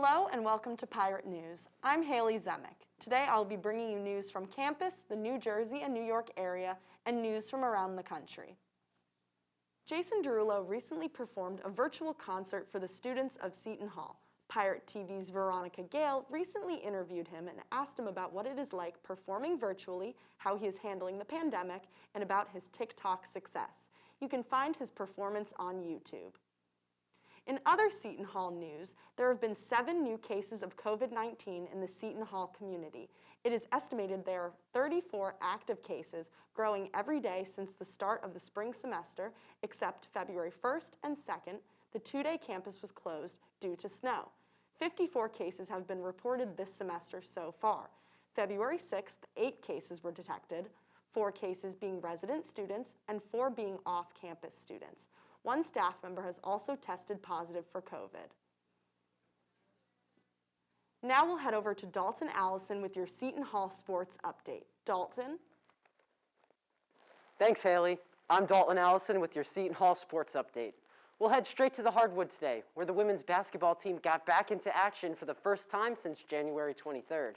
Hello and welcome to Pirate News. I'm Haley Zemek. Today I'll be bringing you news from campus, the New Jersey and New York area, and news from around the country. Jason Derulo recently performed a virtual concert for the students of Seton Hall. Pirate TV's Veronica Gale recently interviewed him and asked him about what it is like performing virtually, how he is handling the pandemic, and about his TikTok success. You can find his performance on YouTube. In other Seton Hall news, there have been 7 new cases of COVID-19 in the Seton Hall community. It is estimated there are 34 active cases, growing every day since the start of the spring semester, except February 1st and 2nd, the 2-day campus was closed due to snow. 54 cases have been reported this semester so far. February 6th, 8 cases were detected, 4 cases being resident students and 4 being off-campus students. 1 staff member has also tested positive for COVID. Now we'll head over to Dalton Allison with your Seton Hall sports update. Dalton? Thanks, Haley. I'm Dalton Allison with your Seton Hall sports update. We'll head straight to the hardwood today, where the women's basketball team got back into action for the first time since January 23rd.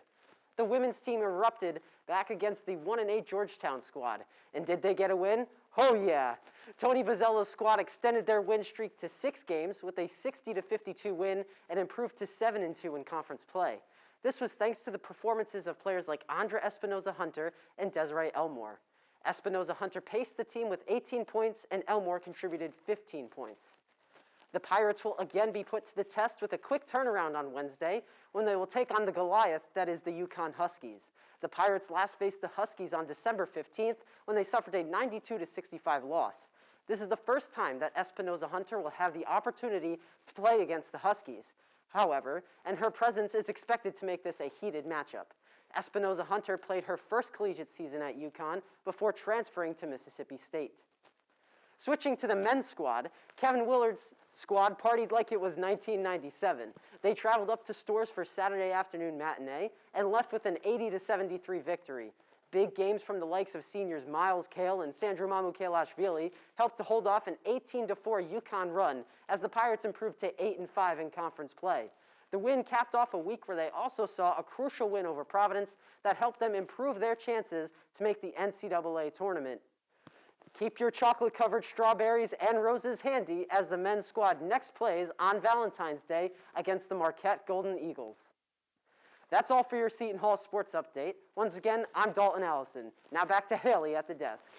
The women's team erupted back against the 1-8 Georgetown squad. And did they get a win? Oh yeah! Tony Vizzella's squad extended their win streak to 6 games with a 60-52 win and improved to 7-2 in conference play. This was thanks to the performances of players like Andra Espinoza-Hunter and Desiree Elmore. Espinoza-Hunter paced the team with 18 points and Elmore contributed 15 points. The Pirates will again be put to the test with a quick turnaround on Wednesday when they will take on the Goliath that is the UConn Huskies. The Pirates last faced the Huskies on December 15th when they suffered a 92-65 loss. This is the first time that Espinoza-Hunter will have the opportunity to play against the Huskies. However, and her presence is expected to make this a heated matchup. Espinoza-Hunter played her first collegiate season at UConn before transferring to Mississippi State. Switching to the men's squad, Kevin Willard's squad partied like it was 1997. They traveled up to Storrs for Saturday afternoon matinee and left with an 80-73 victory. Big games from the likes of seniors Miles Kale and Sandra Mamukelashvili helped to hold off an 18-4 UConn run as the Pirates improved to 8-5 in conference play. The win capped off a week where they also saw a crucial win over Providence that helped them improve their chances to make the NCAA tournament. Keep your chocolate-covered strawberries and roses handy as the men's squad next plays on Valentine's Day against the Marquette Golden Eagles. That's all for your Seton Hall sports update. Once again, I'm Dalton Allison. Now back to Haley at the desk.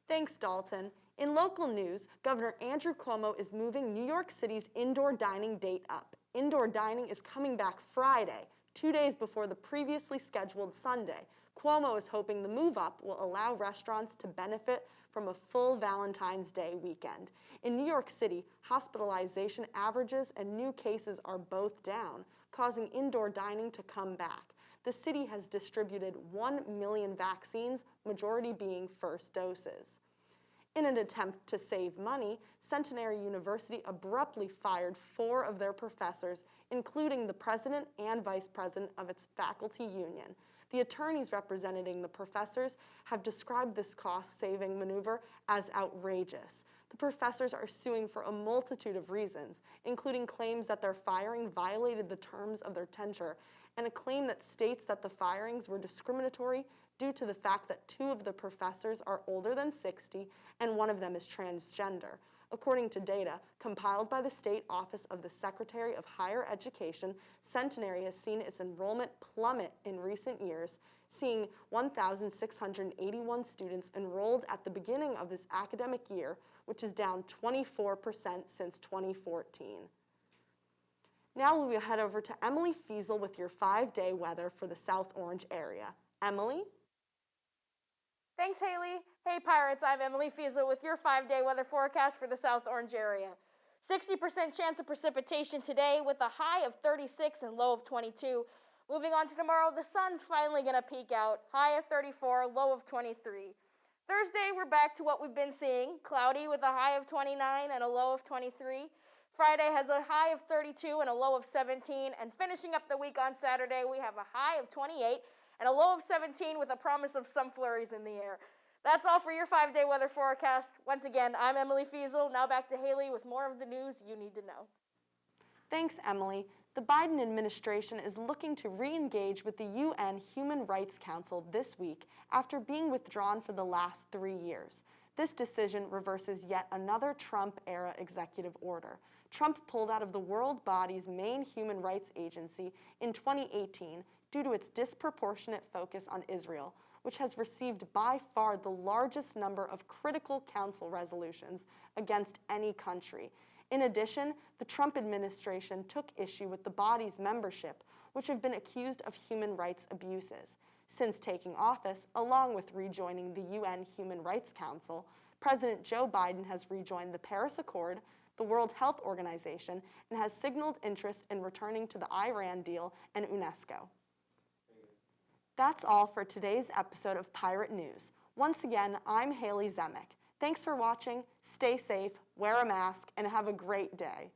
Thanks, Dalton. In local news, Governor Andrew Cuomo is moving New York City's indoor dining date up. Indoor dining is coming back Friday, 2 days before the previously scheduled Sunday. Cuomo is hoping the move up will allow restaurants to benefit from a full Valentine's Day weekend. In New York City, hospitalization averages and new cases are both down, causing indoor dining to come back. The city has distributed 1 million vaccines, majority being first doses. In an attempt to save money, Centenary University abruptly fired 4 of their professors, including the president and vice president of its faculty union. The attorneys representing the professors have described this cost-saving maneuver as outrageous. The professors are suing for a multitude of reasons, including claims that their firing violated the terms of their tenure, and a claim that states that the firings were discriminatory due to the fact that 2 of the professors are older than 60 and 1 of them is transgender. According to data compiled by the State Office of the Secretary of Higher Education, Centenary has seen its enrollment plummet in recent years, seeing 1,681 students enrolled at the beginning of this academic year, which is down 24% since 2014. Now we will head over to Emily Feazel with your 5-day weather for the South Orange area. Emily? Thanks, Haley. Hey, Pirates, I'm Emily Feazel with your 5-day weather forecast for the South Orange area. 60% chance of precipitation today with a high of 36 and low of 22. Moving on to tomorrow, the sun's finally going to peek out. High of 34, low of 23. Thursday, we're back to what we've been seeing. Cloudy with a high of 29 and a low of 23. Friday has a high of 32 and a low of 17. And finishing up the week on Saturday, we have a high of 28 and a low of 17 with a promise of some flurries in the air. That's all for your 5-day weather forecast. Once again, I'm Emily Feazel. Now back to Haley with more of the news you need to know. Thanks, Emily. The Biden administration is looking to re-engage with the UN Human Rights Council this week after being withdrawn for the last 3 years. This decision reverses yet another Trump-era executive order. Trump pulled out of the world body's main human rights agency in 2018 due to its disproportionate focus on Israel, which has received by far the largest number of critical council resolutions against any country. In addition, the Trump administration took issue with the body's membership, which have been accused of human rights abuses. Since taking office, along with rejoining the UN Human Rights Council, President Joe Biden has rejoined the Paris Accord, the World Health Organization, and has signaled interest in returning to the Iran deal and UNESCO. That's all for today's episode of Pirate News. Once again, I'm Haley Zemek. Thanks for watching, stay safe, wear a mask, and have a great day.